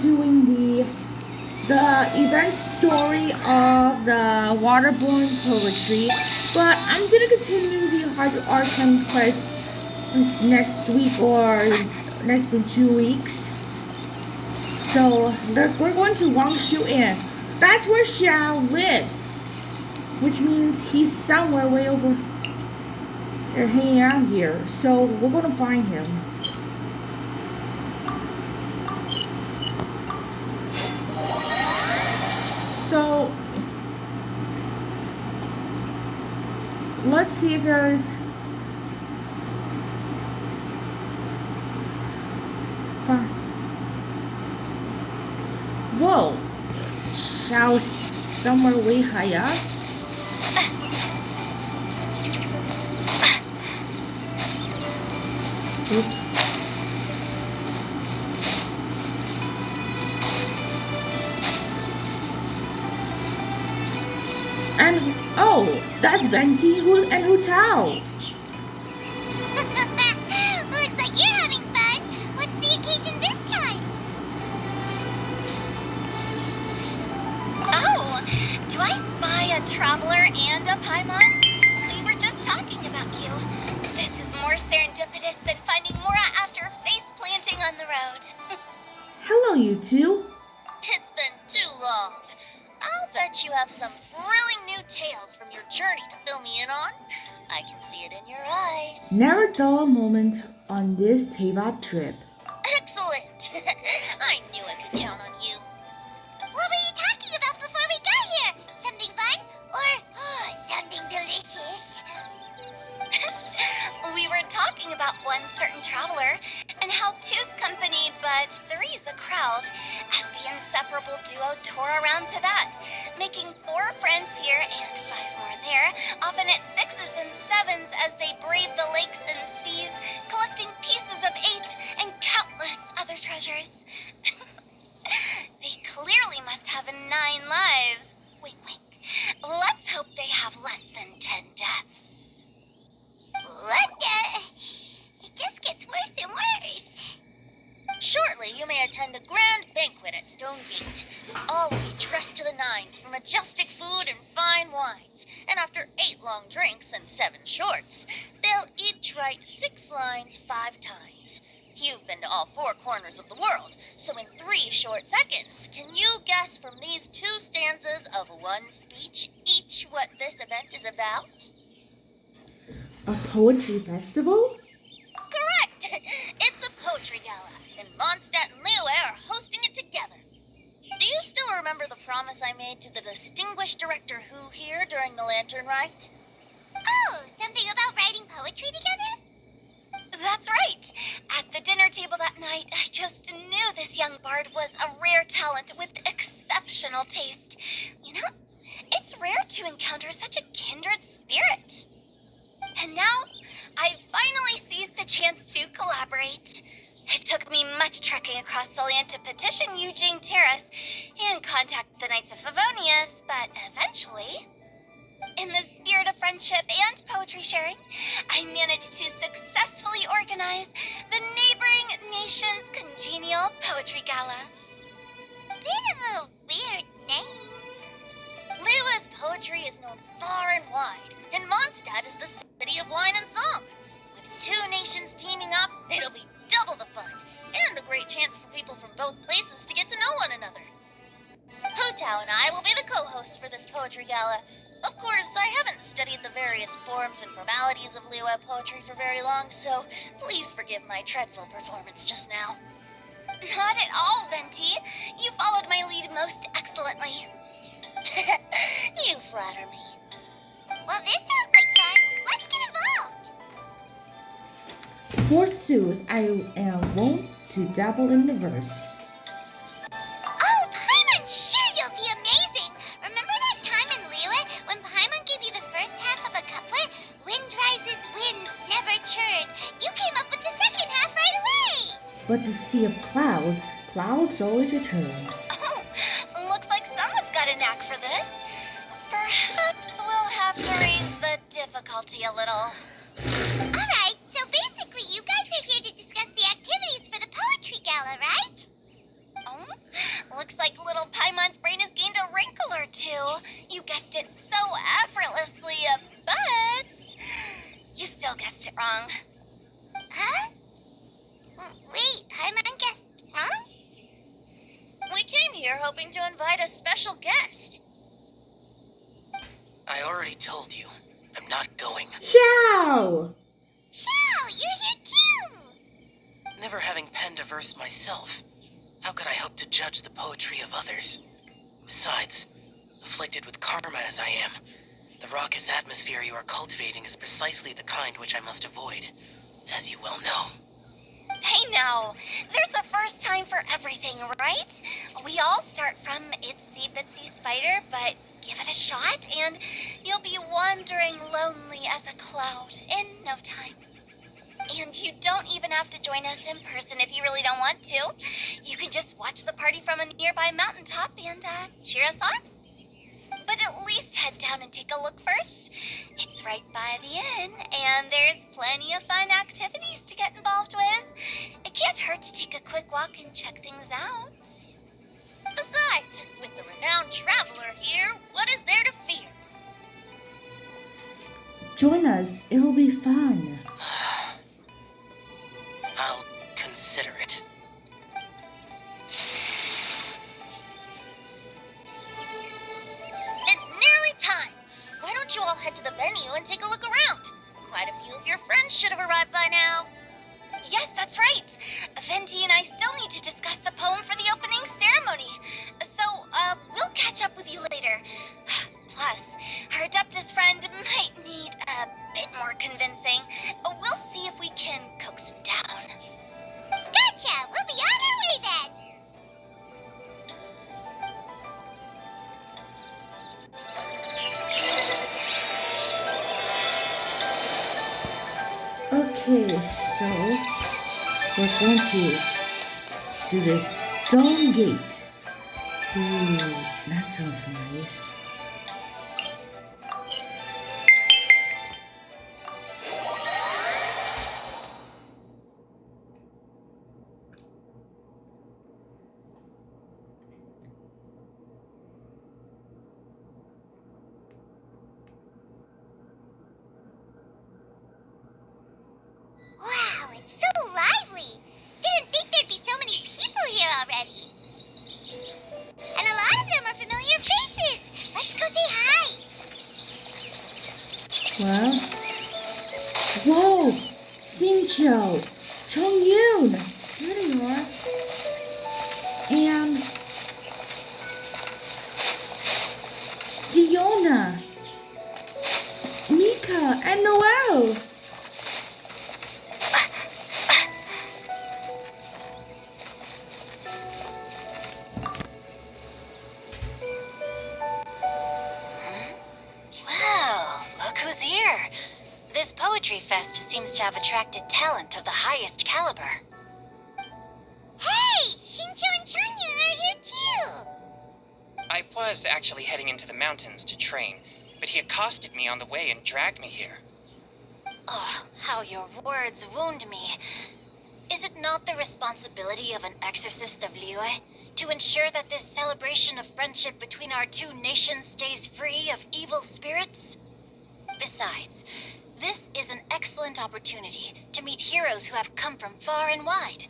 doing the event story of the waterborne poetry, but I'm gonna continue the hard arcane quest next week or next in 2 weeks. So we're going to Wangshu Inn. That's where Xiao lives, which means he's somewhere way over there hanging out here. So we're gonna find him. So let's see if there's whoa, Xiao's somewhere way high up. Oops. And oh, that's Venti and Hu Tao. Looks like you're having fun. What's the occasion this time? Oh, do I spy a traveler and a Paimon? We were just talking about you. This is more serendipitous than finding Mora after face planting on the road. Hello, you two. It's been too long. I'll bet you have some thrilling new tales from your journey to fill me in on. I can see it in your eyes. Never dull a moment on this Teyvat trip. Excellent! I knew I could count on you. What were you talking about before we got here? Something fun? Or something delicious? We were talking about one certain traveler, and how two's company, but three's a crowd, as the inseparable duo tour around Tibet, making 4 friends here and 5 more there, often at 6s and 7s as they brave the lakes and seas, collecting pieces of 8 and countless other treasures. They clearly must have 9 lives. Wink, wink. Let's hope they have less than 10 deaths. What the? It just gets worse and worse. Shortly, you may attend a grand banquet at Stonegate. All will be dressed to the nines for majestic food and fine wines. And after 8 long drinks and 7 shorts, they'll each write 6 lines 5 times. You've been to all 4 corners of the world, so in 3 short seconds, can you guess from these 2 stanzas of 1 speech each what this event is about? A poetry festival? Correct! It's a poetry gala, and Mondstadt and Liyue are hosting it together. Do you still remember the promise I made to the distinguished director Hu here during the lantern rite? Oh, something about writing poetry together? That's right. At the dinner table that night, I just knew this young bard was a rare talent with exceptional taste. You know, it's rare to encounter such a kindred spirit. And now, I finally seized the chance to collaborate. It took me much trekking across the land to petition Eugene Terrace and contact the Knights of Favonius, but eventually, in the spirit of friendship and poetry sharing, I managed to successfully organize the neighboring nation's congenial poetry gala. Bit of a weird name. Liyue's poetry is known far and wide, and Mondstadt is the city of wine and song. With 2 nations teaming up, it'll be double the fun, and a great chance for people from both places to get to know one another. Hu Tao and I will be the co-hosts for this poetry gala. Of course, I haven't studied the various forms and formalities of Liyue poetry for very long, so please forgive my dreadful performance just now. Not at all, Venti. You followed my lead most excellently. You flatter me. Well, this sounds like fun. Let's get involved. Forsooth, I am wont to dabble in the verse. Oh, Paimon, sure you'll be amazing. Remember that time in Liyue when Paimon gave you the first half of a couplet? Wind rises, winds never churn. You came up with the second half right away. But the sea of clouds always return. Oh, looks like someone's got a knack for this. Perhaps we'll have to raise the difficulty a little. Alright, so basically you guys are here to discuss the activities for the poetry gala, right? Oh, you're hoping to invite a special guest. I already told you. I'm not going. Ciao! Chow, you're here too! Never having penned a verse myself, how could I hope to judge the poetry of others? Besides, afflicted with karma as I am, the raucous atmosphere you are cultivating is precisely the kind which I must avoid, as you well know. Hey now, there's a first time for everything, right? We all start from itsy bitsy spider, but give it a shot and you'll be wandering lonely as a cloud in no time. And you don't even have to join us in person if you really don't want to. You can just watch the party from a nearby mountaintop and cheer us on. But at least head down and take a look first. It's right by the inn, and there's plenty of fun activities to get involved with. It can't hurt to take a quick walk and check things out. Besides, with the renowned traveler here, what is there to fear? Join us, it'll be fun. I'll consider it. It's nearly time. Why don't you all head to the venue and take a look around? Quite a few of your friends should have arrived by now. Yes, that's right. Venti and I still need to discuss the poem for the opening ceremony. So, we'll catch up with you later. Plus, our Adeptus friend might need a bit more convincing. We'll see if we can coax him down. Gotcha! We'll be on our way then! Okay, so we're going to the stone gate. Ooh, that sounds nice. Wow, it's so lively! Didn't think there'd be so many people here already. And a lot of them are familiar faces! Let's go say hi! Well, whoa! Xingqiu, Chongyun, there they are. And Diona, Mika, and Noelle. Well, look who's here. This poetry fest seems to have attracted talent of the highest caliber. Hey! Xingqiu and Changyun are here too! I was actually heading into the mountains to train, but he accosted me on the way and dragged me here. Oh, how your words wound me. Is it not the responsibility of an exorcist of Liyue to ensure that this celebration of friendship between our two nations stays free of evil spirits? Besides, this is an excellent opportunity to meet heroes who have come from far and wide.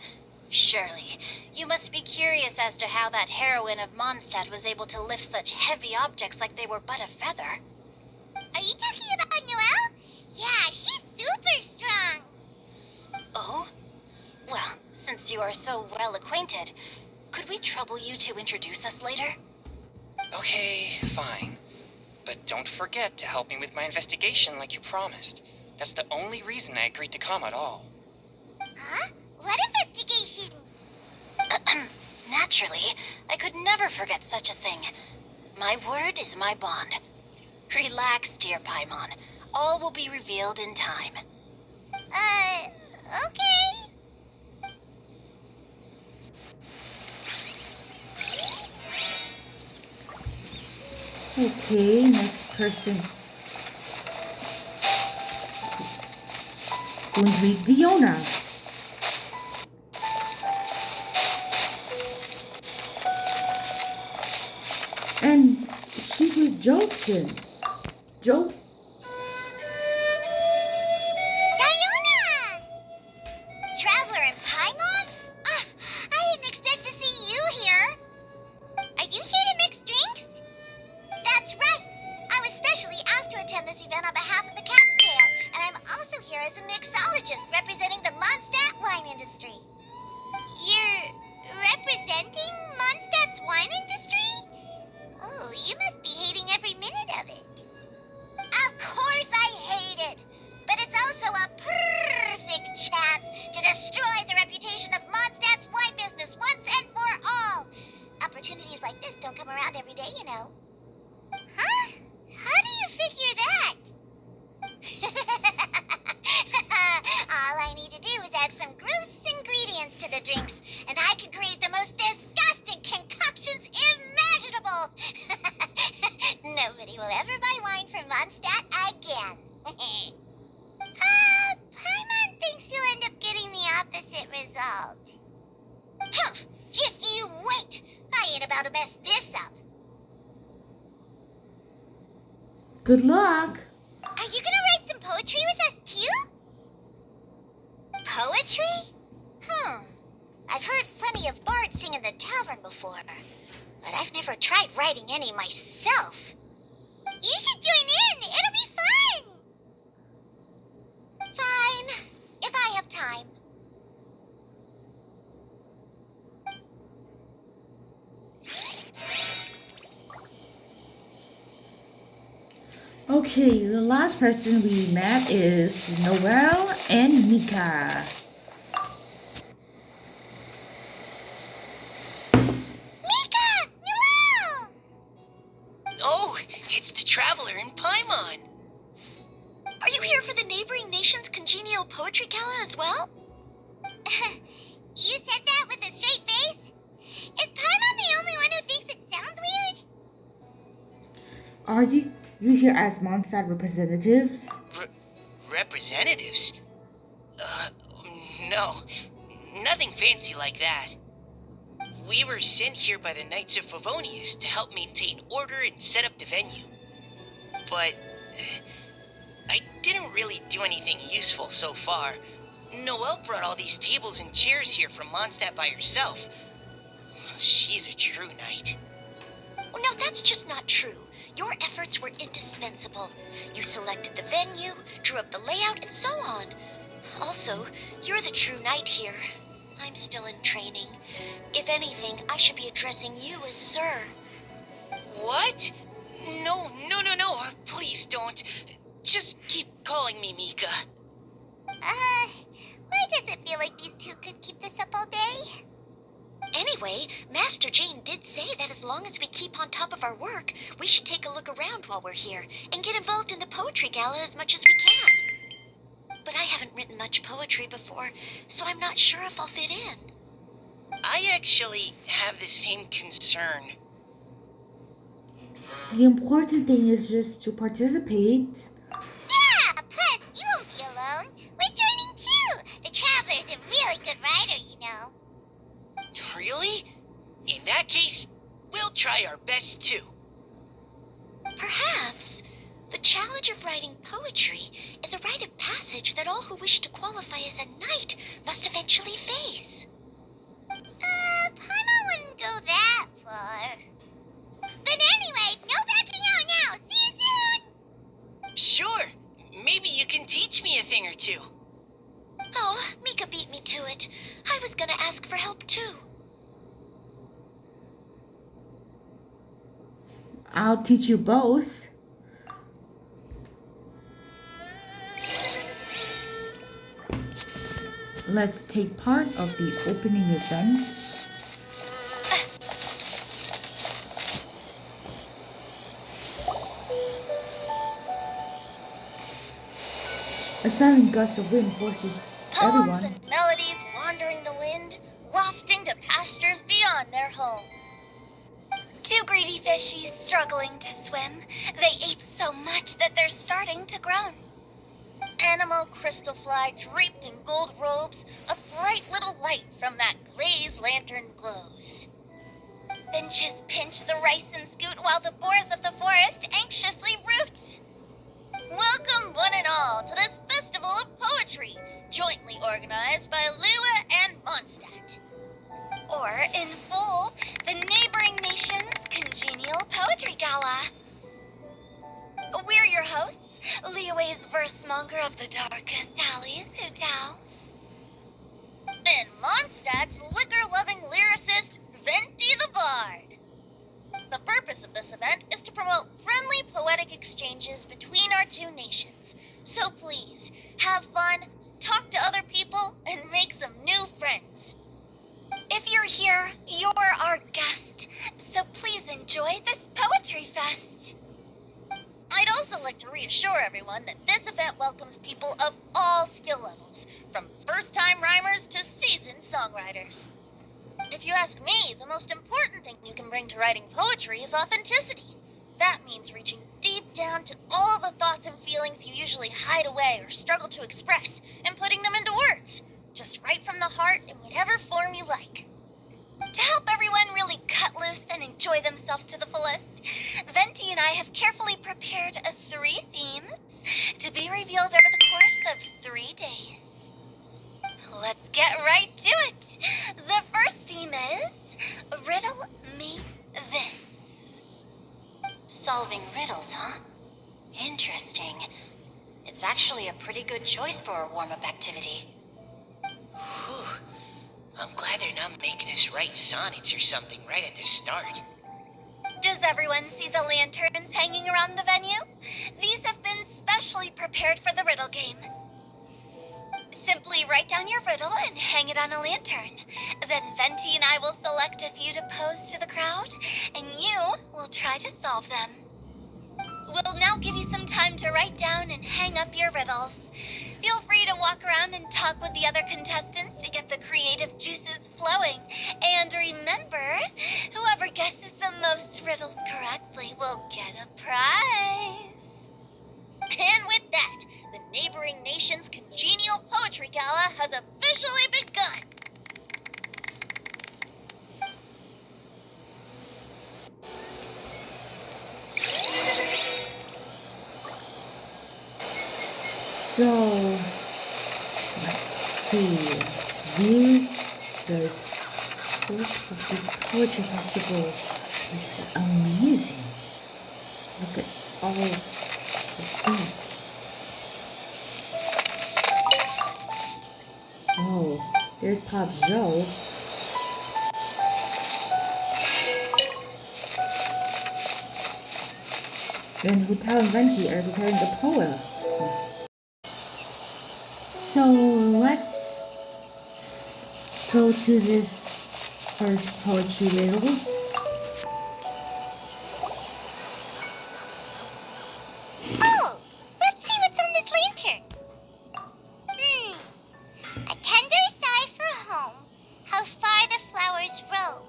Surely, you must be curious as to how that heroine of Mondstadt was able to lift such heavy objects like they were but a feather. Are you talking about Noelle? Yeah, she's super strong! Oh? Well, since you are so well acquainted, could we trouble you to introduce us later? Okay, fine. But don't forget to help me with my investigation like you promised. That's the only reason I agreed to come at all. Huh? What investigation? Naturally, I could never forget such a thing. My word is my bond. Relax, dear Paimon. All will be revealed in time. Okay. Okay, next person. Going to be Diona. And she's with Jobson. Job. Diona! Traveler and Paimon? I didn't expect to see you here. don't come around every day, you know. Huh? How do you figure that? All I need to do is add some gross ingredients to the drinks, and I can create the most disgusting concoctions imaginable. Nobody will ever buy wine from Mondstadt again. Paimon thinks you'll end up getting the opposite result. Humph! Just you wait! I ain't about to mess this up. Good luck. Are you gonna write some poetry with us too? Poetry? I've heard plenty of bards sing in the tavern before, but I've never tried writing any myself. You should join in! It'll be fun! Fine, if I have time. Okay, the last person we met is Noelle and Mika. Mika! Noelle! Oh, it's the Traveler in Paimon. Are you here for the neighboring nation's congenial poetry gala as well? You said that with a straight face? Is Paimon the only one who thinks it sounds weird? Are you here as Mondstadt representatives? Representatives? No. Nothing fancy like that. We were sent here by the Knights of Favonius to help maintain order and set up the venue. But I didn't really do anything useful so far. Noelle brought all these tables and chairs here from Mondstadt by herself. She's a true knight. Well, no, that's just not true. Your efforts were indispensable. You selected the venue, drew up the layout, and so on. Also, you're the true knight here. I'm still in training. If anything, I should be addressing you as sir. What? No. Please don't. Just keep calling me Mika. Why does it feel like these two could keep this up all day? Anyway, Master Jane did say that as long as we keep on top of our work, we should take a look around while we're here and get involved in the poetry gala as much as we can. But I haven't written much poetry before, so I'm not sure if I'll fit in. I actually have the same concern. The important thing is just to participate. Yeah, plus you won't be alone. We're joining too. The Traveler's a really good writer, you know. Really? In that case, we'll try our best too. Perhaps the challenge of writing poetry is a rite of passage that all who wish to qualify as a knight must eventually face. Paimon wouldn't go that far. But anyway, no backing out now. See you soon. Sure. Maybe you can teach me a thing or two. Oh, Mika beat me to it. I was gonna ask for help too. I'll teach you both. Let's take part of the opening event. A sudden gust of wind forces Poems everyone. and melodies wandering the wind, wafting to pastures beyond their home. Two greedy fishies struggling to swim. They ate so much that they're starting to groan. Animal crystal fly draped in gold robes, a bright little light from that glazed lantern glows. Finches pinch the rice and scoot while the boars of the forest anxiously root. Welcome one and all to this festival of poetry, jointly organized by Lua and Mondstadt. Or, in full, the neighboring nation's congenial poetry gala. We're your hosts, Liyue's versemonger of the darkest alleys, Hutao. And Mondstadt's liquor-loving lyricist, Venti the Bard. The purpose of this event is to promote friendly poetic exchanges between our two nations. So please, have fun, talk to other people, and make some new friends. If you're here, you're our guest, so please enjoy enjoy this poetry fest. I'd also like to reassure everyone that this event welcomes people of all skill levels, from first-time rhymers to seasoned songwriters. If you ask me, the most important thing you can bring to writing poetry is authenticity. That means reaching deep down to all the thoughts and feelings you usually hide away or struggle to express, and putting them into words, just right from the heart in whatever form you like. To help everyone really cut loose and enjoy themselves to the fullest, Venti and I have carefully prepared 3 themes to be revealed over the course of 3 days. Let's get right to it. The first theme is Riddle Me This. Solving riddles, huh? Interesting. It's actually a pretty good choice for a warm-up activity. Whew. I'm glad they're not making us write sonnets or something right at the start. Does everyone see the lanterns hanging around the venue? These have been specially prepared for the riddle game. Simply write down your riddle and hang it on a lantern. Then Venti and I will select a few to pose to the crowd, and you will try to solve them. We'll now give you some time to write down and hang up your riddles. Feel free to walk around and talk with the other contestants to get the creative juices flowing. And remember, whoever guesses the most riddles correctly will get a prize. And with that, the neighboring nation's congenial poetry gala has officially begun. So, let's see. Let's view this poetry festival. It's amazing. Look at all of this. Oh, there's Pop Joe. Then Hotel and Venti are preparing a poem. So let's go to this first poetry riddle. Oh, let's see what's on this lantern. A tender sigh for home, how far the flowers roam.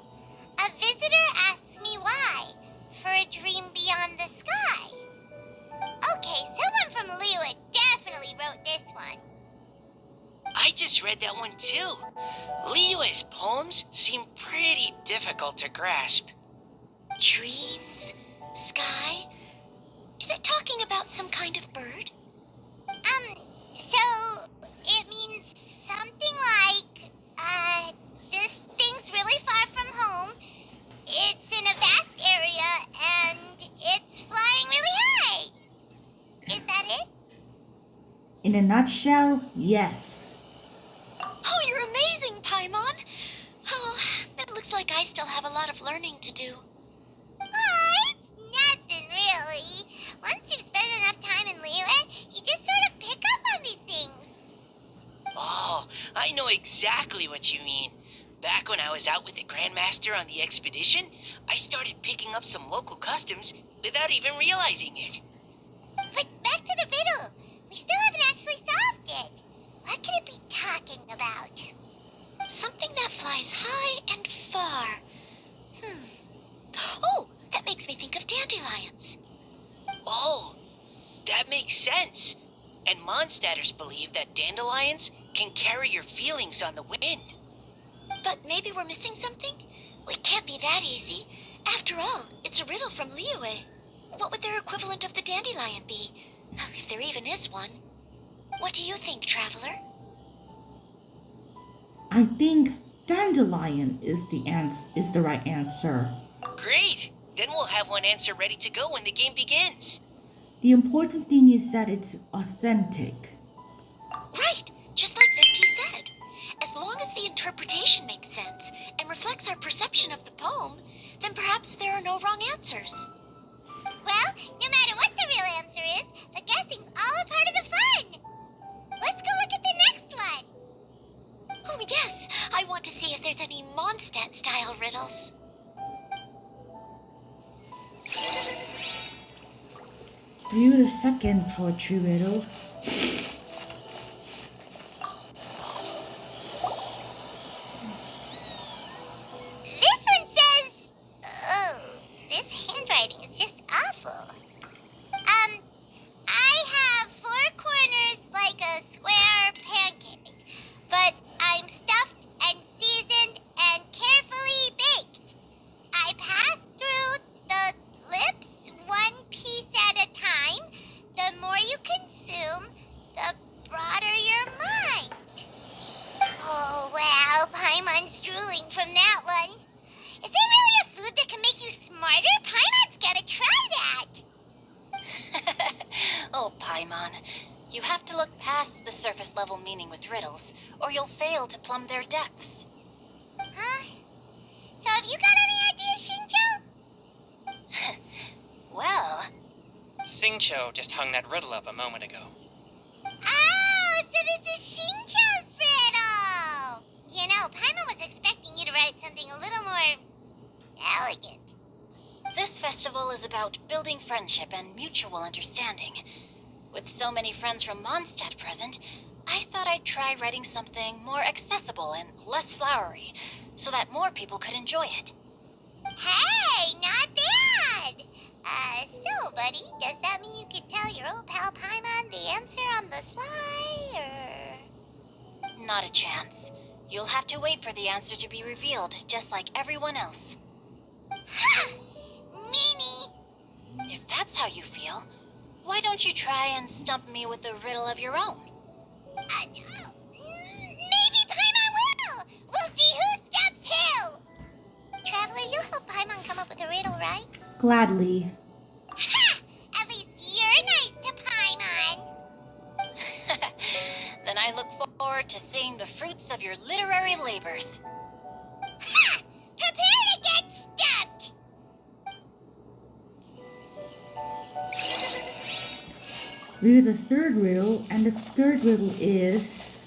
A visitor asks me why, for a dream beyond the sky. Okay, someone from Liyue definitely wrote this one. I just read that one too. Liyue's poems seem pretty difficult to grasp. Dreams? Sky? Is it talking about some kind of bird? So it means something like, this thing's really far from home. It's in a vast area and it's flying really high. Is that it? In a nutshell, yes. Oh, you're amazing, Paimon! Oh, it looks like I still have a lot of learning to do. Oh, it's nothing really. Once you've spent enough time in Liyue, you just sort of pick up on these things. Oh, I know exactly what you mean. Back when I was out with the Grandmaster on the expedition, I started picking up some local customs without even realizing it. But back to the riddle. We still haven't actually solved it. What could it be talking about? Something that flies high and far. Oh, that makes me think of dandelions. Oh, that makes sense. And Mondstadters believe that dandelions can carry your feelings on the wind. But maybe we're missing something? Well, it can't be that easy. After all, it's a riddle from Liyue. What would their equivalent of the dandelion be? If there even is one. What do you think, Traveler? I think dandelion is the right answer. Great! Then we'll have one answer ready to go when the game begins. The important thing is that it's authentic. Right, just like Venti said. As long as the interpretation makes sense and reflects our perception of the poem, then perhaps there are no wrong answers. Well, no matter what the real answer is, the guessing's all a part of the fun. Let's go look at the next one. Oh, yes, I want to see if there's any Mondstadt-style riddles. View the second poetry riddle. This one says, oh, this handwriting is just awful. I have four corners like a square pancake, but I'm stuffed and seasoned and carefully baked. I pass through the lips one piece at a time. The more you consume, the broader your mind. Oh, wow, Paimon's drooling from that one. Is there really a food that can make you smarter? Paimon's gotta try that. Oh, Paimon, you have to look past the surface level meaning with riddles, or you'll fail to plumb their depths. Huh? So have you got any ideas, Shinjo? Well, Singcho just hung that riddle up a moment ago. Oh, so this is Shinjo's riddle! You know, Paimon was expecting you to write something a little more elegant. this festival is about building friendship and mutual understanding. With so many friends from Mondstadt present, I thought I'd try writing something more accessible and less flowery, so that more people could enjoy it. Hey, not bad! So, buddy, does that mean you could tell your old pal Paimon the answer on the sly, or...? Not a chance. You'll have to wait for the answer to be revealed, just like everyone else. Ha! Meanie! If that's how you feel, why don't you try and stump me with a riddle of your own? Maybe Paimon will! We'll see who steps who! Traveler, you'll help Paimon come up with a riddle, right? Gladly. Ha! At least you're nice to Paimon! Then I look forward to seeing the fruits of your literary labors. Ha! Prepare to get stumped! View the third riddle, and the third riddle is...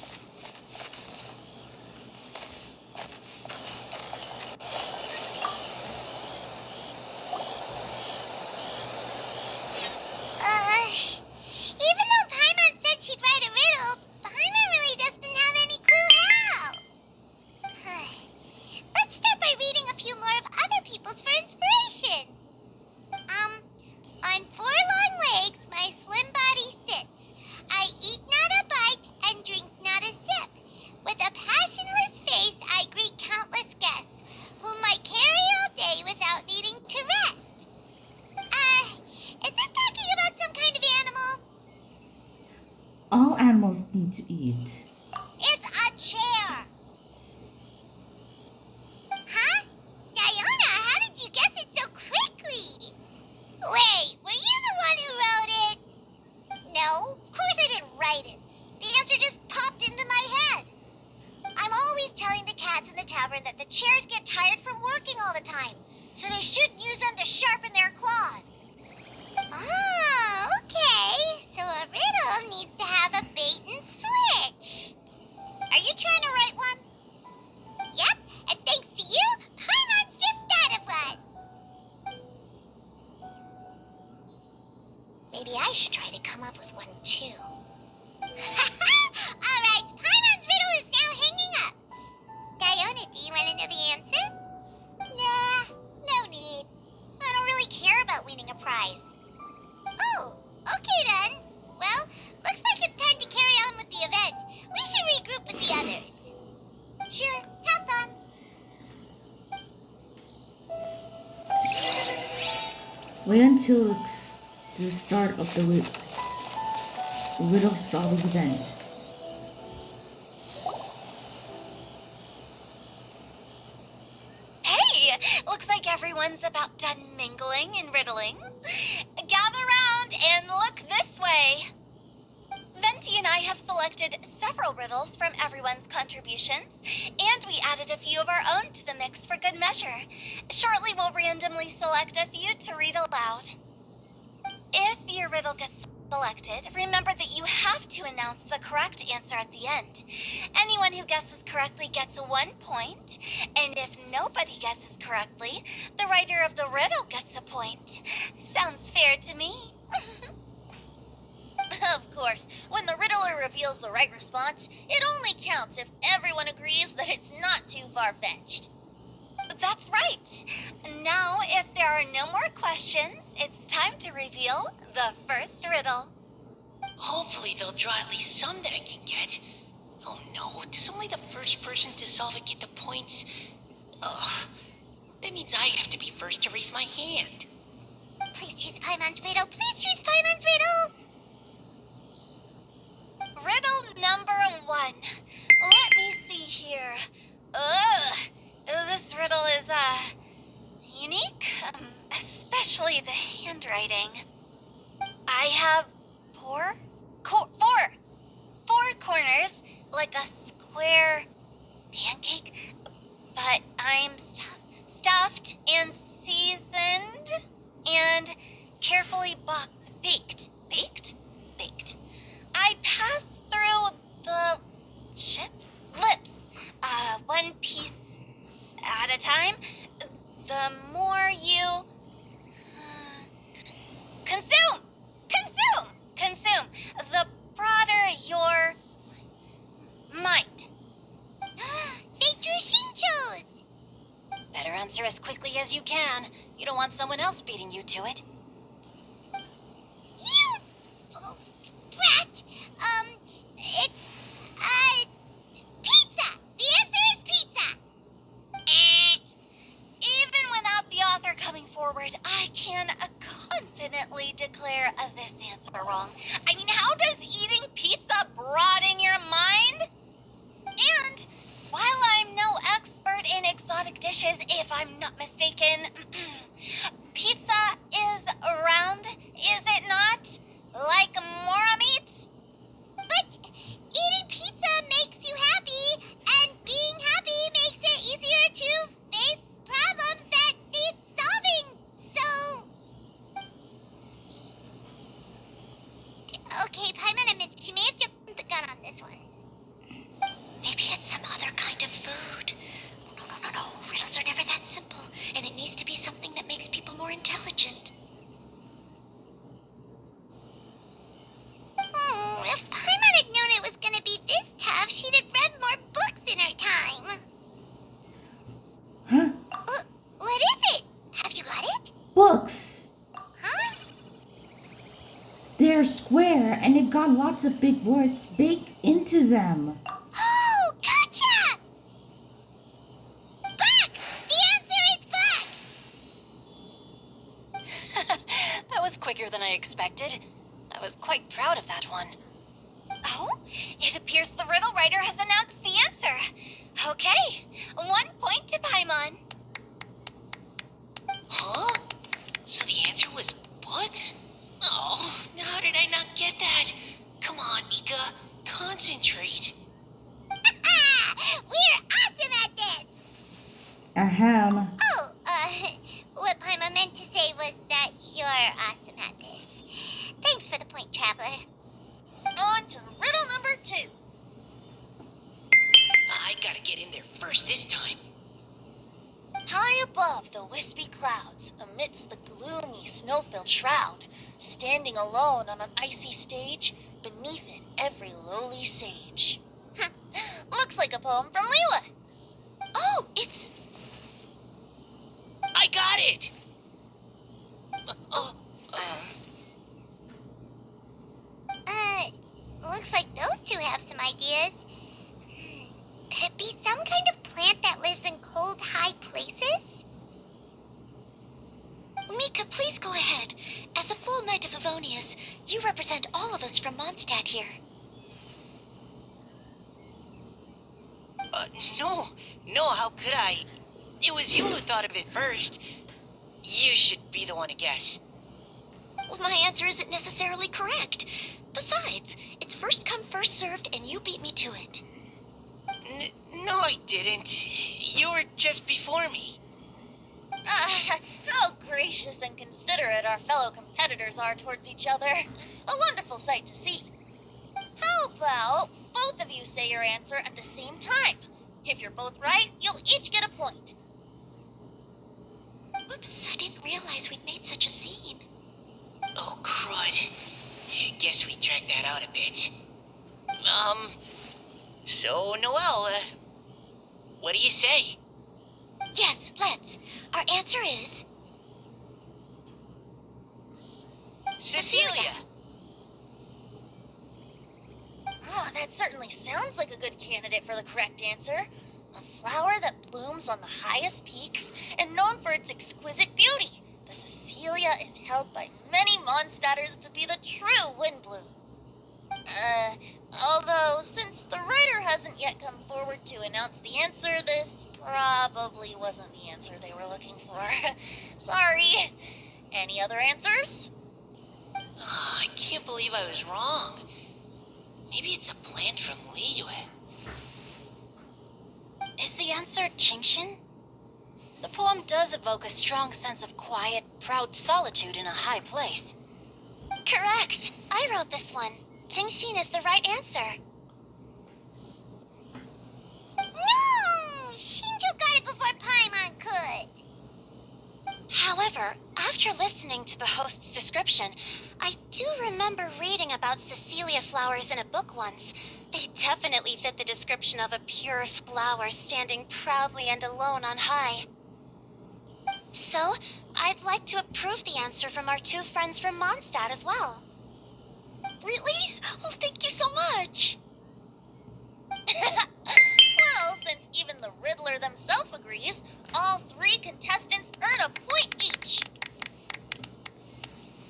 Even though Paimon said she'd write a riddle, Paimon really doesn't have any clue how. Let's start by reading a few more of other people's for inspiration. On four long legs, my slim body sits. I eat not a bite and drink not a sip. With a passionless face, I greet countless guests, whom I carry all day without needing to rest. Is this talking about some kind of animal? All animals need to eat. It's a chair. Huh? Diona, how did you guess it so quickly? Wait, were you the one who wrote it? No, of course I didn't write it. The answer just popped into my head. I'm always telling the cats in the tavern that the chairs get tired from working all the time, so they shouldn't use them to sharpen their claws. Oh, okay. So a riddle needs to have a bait and switch. Are you trying to write one? Yep, and thanks to you, Paimon's just thought of one. Maybe I should try to come up with one too. All right, Paimon's riddle is now hanging up. Diona, do you want to know the answer? Nah, no need. I don't really care about winning a prize. Oh, okay then. Well, looks like it's time to carry on with the event. We should regroup with the others. Sure, have fun. Wait until it's the start of the riddle solving event. Hey, looks like everyone's about done mingling and riddling. Gather round and look this way. Venti and I have selected several riddles from everyone's contributions, and we added a few of our own to the mix for good measure. Shortly, we'll randomly select a few to read aloud. If your riddle gets selected, remember that you have to announce the correct answer at the end. Anyone who guesses correctly gets 1 point, and if nobody guesses correctly, the writer of the riddle gets a point. Sounds fair to me. Of course, when the riddler reveals the right response, it only counts if everyone agrees that it's not too far-fetched. That's right. Now, if there are no more questions, it's time to reveal the first riddle. Hopefully they'll draw at least some that I can get. Oh no, does only the first person to solve it get the points? Ugh. That means I have to be first to raise my hand. Please choose Paimon's riddle. Please choose Paimon's riddle. Riddle number 1. Let me see here. Ugh. This riddle is, unique, especially the handwriting. I have four corners, like a square pancake, but I'm stuffed and seasoned and carefully baked. I pass through the lips, one piece at a time. The more you consume, the broader your mind. They drew Shinchos. Better answer as quickly as you can. You don't want someone else beating you to it. You brat. It's pizza. The answer is pizza. Even without the author coming forward, I can confidently declare this answer wrong. I mean, how does eating pizza broaden your mind? And while I'm no expert in exotic dishes, if I'm not mistaken, pizza is round, is it not? Like mora meat? But eating pizza makes you happy, and being happy makes it easier to face problems that need solving. So, okay, Paimon admits she may have jumped the gun on this one. Maybe it's some other kind of food. No. Riddles are never that simple, and it needs to be something that makes people more intelligent. If Paimon had known it was gonna be this tough, she'd have read more books in her time. Huh? What is it? Have you got it? Books. Huh? They're square and they've got lots of big words baked into them. Oh, gotcha! Bucks! The answer is bucks! That was quicker than I expected. I was quite proud of that one. Oh, it appears the riddle writer has announced the answer. Okay, 1 point to Paimon. Huh? So the answer was books? Oh, how did I not get that? Come on, Nika, concentrate. We're awesome at this! Ahem. Oh, what Paimon meant to say was that you're awesome at this. Thanks for the point, Traveler. On to riddle number 2. I gotta get in there first this time. High above the wispy clouds, amidst the gloomy snow-filled shroud, standing alone on an icy stage, beneath it every lowly sage. Looks like a poem from Liyue. Oh, it's... I got it! Looks like those two have some ideas. Could it be some kind of plant that lives in cold, high places? Mika, please go ahead. As a full knight of Avonius, you represent all of us from Mondstadt here. No, how could I? It was you who thought of it first. You should be the one to guess. Well, my answer isn't necessarily correct. Besides, it's first come, first served, and you beat me to it. No, I didn't. You were just before me. How gracious and considerate our fellow competitors are towards each other. A wonderful sight to see. How about both of you say your answer at the same time? If you're both right, you'll each get a point. Whoops, I didn't realize we'd made such a scene. Oh, crud. Guess we dragged that out a bit. So, Noelle, what do you say? Yes, let's. Our answer is Cecilia! Oh, that certainly sounds like a good candidate for the correct answer. A flower that blooms on the highest peaks and known for its exquisite beauty. The Cecilia is held by many Mondstadters to be the true windbloom. Although, since the writer hasn't yet come forward to announce the answer, this probably wasn't the answer they were looking for. Sorry. Any other answers? Oh, I can't believe I was wrong. Maybe it's a plant from Liyue. Is the answer genshin? The poem does evoke a strong sense of quiet, proud solitude in a high place. correct. I wrote this one. Jingshin is the right answer. No! Shinjo got it before Paimon could. However, after listening to the host's description, I do remember reading about Cecilia flowers in a book once. They definitely fit the description of a pure flower standing proudly and alone on high. So, I'd like to approve the answer from our two friends from Mondstadt as well. Really? Well, thank you so much. Well, since even the Riddler themselves agrees, all three contestants earn a point each.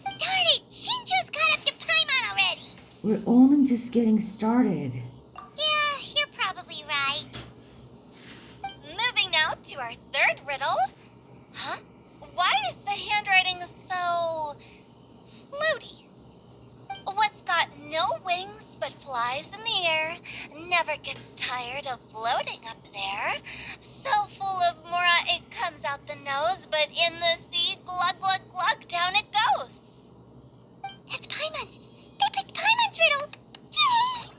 Darn it! Shinjo's caught up to Paimon already! We're only just getting started. Yeah, you're probably right. Moving now to our third riddle. Huh? Why is the handwriting so floaty? What's got no wings but flies in the air, never gets tired of floating up there. So full of mora it comes out the nose, but in the sea, glug glug glug, down it goes. It's Paimon's! They picked Paimon's riddle! Yay!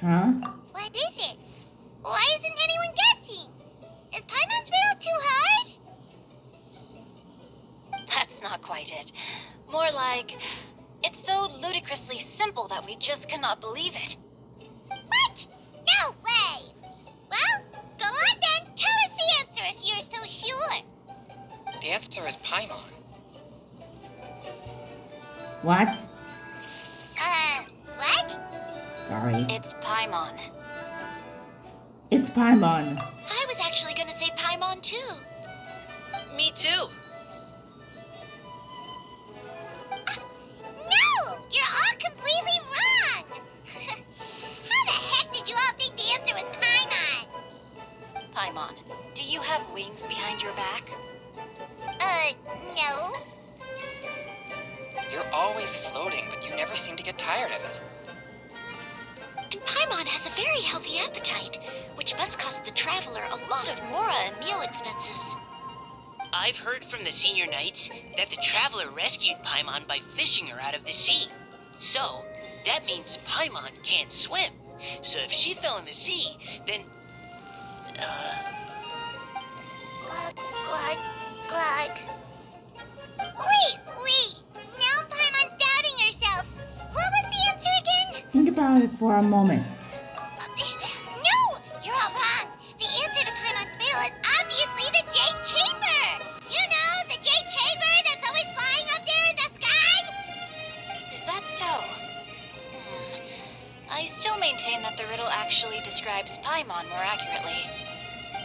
Huh? What is it? Why isn't anyone guessing? Is Paimon's riddle too hard? That's not quite it. More like, it's so ludicrously simple that we just cannot believe it. What? No way! Well, go on then. Tell us the answer if you're so sure. The answer is Paimon. What? What? Sorry. It's Paimon. It's Paimon. I was actually gonna say Paimon too. Me too. No! You're all completely wrong! How the heck did you all think the answer was Paimon? Paimon, do you have wings behind your back? No. You're always floating, but you never seem to get tired of it. And Paimon has a very healthy appetite, which must cost the traveler a lot of mora and meal expenses. I've heard from the senior knights that the traveler rescued Paimon by fishing her out of the sea. So, that means Paimon can't swim. So if she fell in the sea, then... Glug, glug, glug. Wait! Now Paimon's doubting herself. What was the answer again? Think about it for a moment. No! You're all wrong. The answer to Paimon's riddle is obviously the Jade Chamber! You know, the Jade Chamber that's always flying up there in the sky? Is that so? I still maintain that the riddle actually describes Paimon more accurately.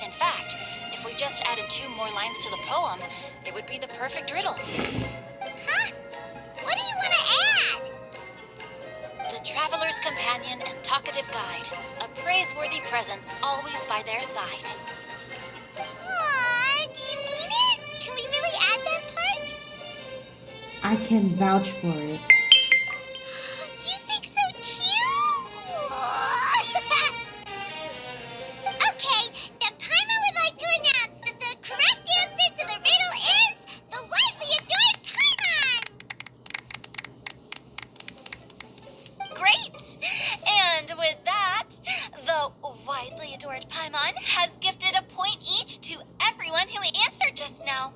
In fact, if we just added 2 more lines to the poem, it would be the perfect riddle. Huh? What do you want to add? The traveler's companion and talkative guide, a praiseworthy presence always by their side. Aw, do you mean it? Can we really add that part? I can vouch for it. You think so too? Okay, then Paimon would like to announce that the correct answer to the riddle is the widely adored Paimon! Great! And with that, the widely adored Paimon has gifted a point each to everyone who answered just now.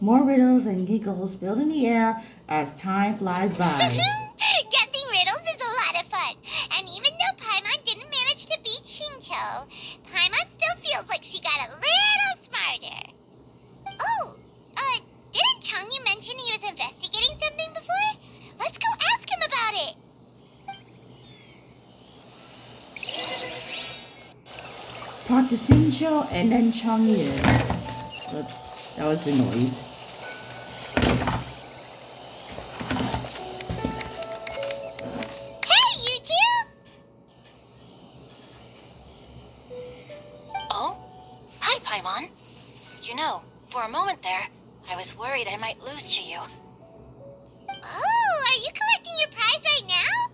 More riddles and giggles filled in the air as time flies by. Guessing riddles is a lot of fun. And even though Paimon didn't manage to beat Shinto, Paimon still feels like she got a little smarter. Oh, didn't Changyu mention he was investigating something before? Let's go ask him about it. Talk to Shincho and then Changyu. Oops, that was the noise. Hey, you two! Oh? Hi, Paimon. You know, for a moment there, I was worried I might lose to you. Oh, are you collecting your prize right now?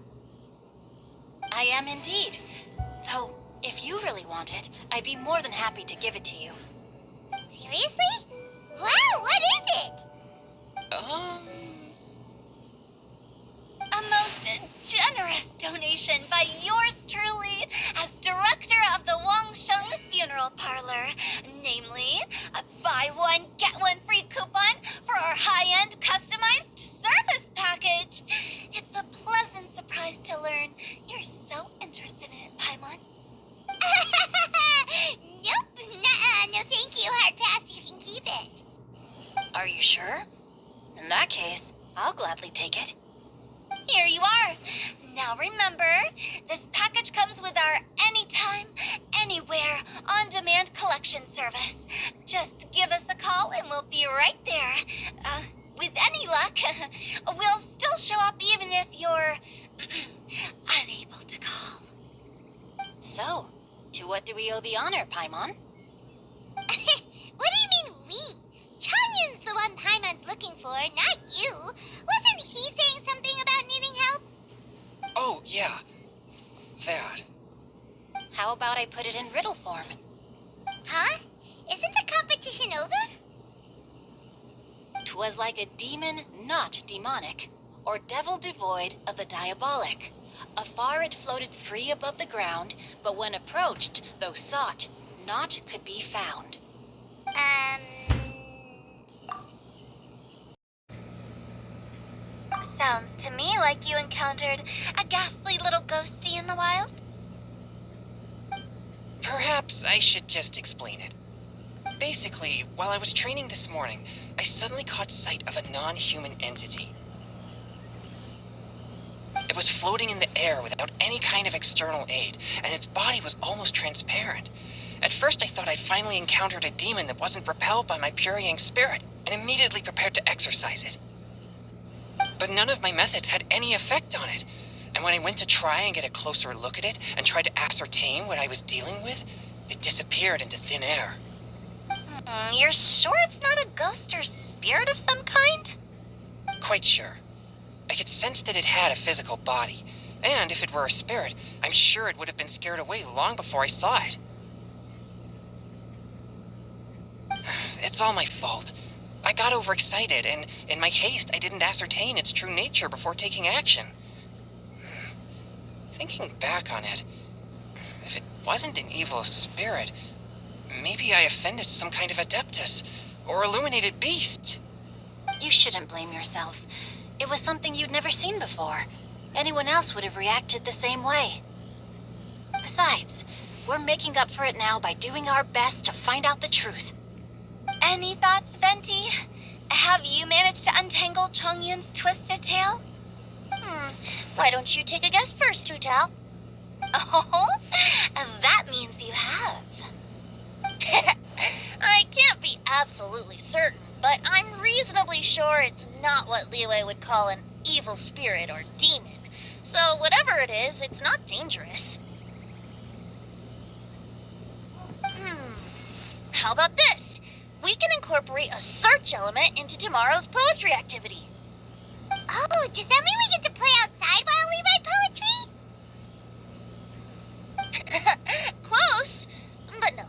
I am indeed. Though, if you really want it, I'd be more than happy to give it to you. Seriously? Wow, what is it? A most generous donation by yours truly as director of the Wangsheng Funeral Parlor. Namely, a buy one, get one free coupon for our high-end customized service package. It's a pleasant surprise to learn you're so interested in it, Paimon. Nope, nuh-uh, no thank you, hard pass, you can keep it. Are you sure? In that case, I'll gladly take it. Here you are. Now remember, this package comes with our anytime, anywhere, on-demand collection service. Just give us a call and we'll be right there. With any luck, we'll still show up even if you're unable to call. So, to what do we owe the honor, Paimon? What do you mean we? Changyun's the one Paimon's looking for, not you. Wasn't he saying something about needing help? Oh, yeah. That. How about I put it in riddle form? Huh? Isn't the competition over? 'Twas like a demon not demonic, or devil devoid of the diabolic. Afar it floated free above the ground, but when approached, though sought, naught could be found. Sounds to me like you encountered a ghastly little ghostie in the wild. Perhaps I should just explain it. Basically, while I was training this morning, I suddenly caught sight of a non-human entity. It was floating in the air without any kind of external aid, and its body was almost transparent. At first I thought I'd finally encountered a demon that wasn't repelled by my pure yang spirit, and immediately prepared to exorcise it. But none of my methods had any effect on it, and when I went to try and get a closer look at it and tried to ascertain what I was dealing with, it disappeared into thin air. You're sure it's not a ghost or spirit of some kind? Quite sure. I could sense that it had a physical body, and if it were a spirit, I'm sure it would have been scared away long before I saw it. It's all my fault. I got overexcited, and in my haste, I didn't ascertain its true nature before taking action. Thinking back on it, if it wasn't an evil spirit, maybe I offended some kind of adeptus, or illuminated beast. You shouldn't blame yourself. It was something you'd never seen before. Anyone else would have reacted the same way. Besides, we're making up for it now by doing our best to find out the truth. Any thoughts, Venti? Have you managed to untangle Chongyun's twisted tail? Why don't you take a guess first, Tutal? Oh, that means you have. I can't be absolutely certain, but I'm reasonably sure it's not what Liyue would call an evil spirit or demon. So whatever it is, it's not dangerous. How about this? We can incorporate a search element into tomorrow's poetry activity. Oh, does that mean we get to play outside while we write poetry? Close, but no.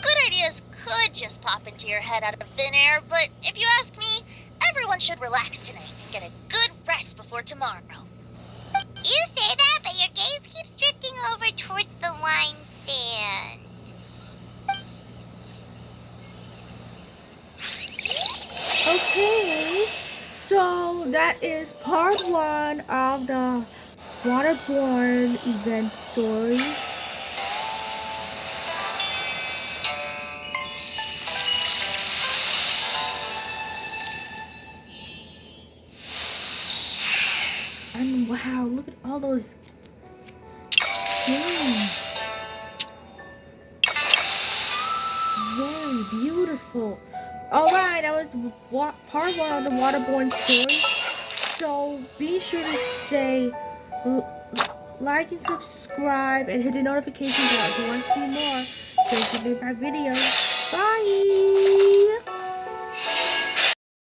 Good ideas could just pop into your head out of thin air, but if you ask me, everyone should relax tonight and get a good rest before tomorrow. You say that, but your gaze keeps drifting over towards the wine stand. that is part 1 of the waterborne event story. And wow, look at all those skins. Very beautiful. Alright, that was part 1 of the waterborne story. So be sure to stay, like and subscribe, and hit the notification bell if you want to see more. Thanks for being my videos. Bye!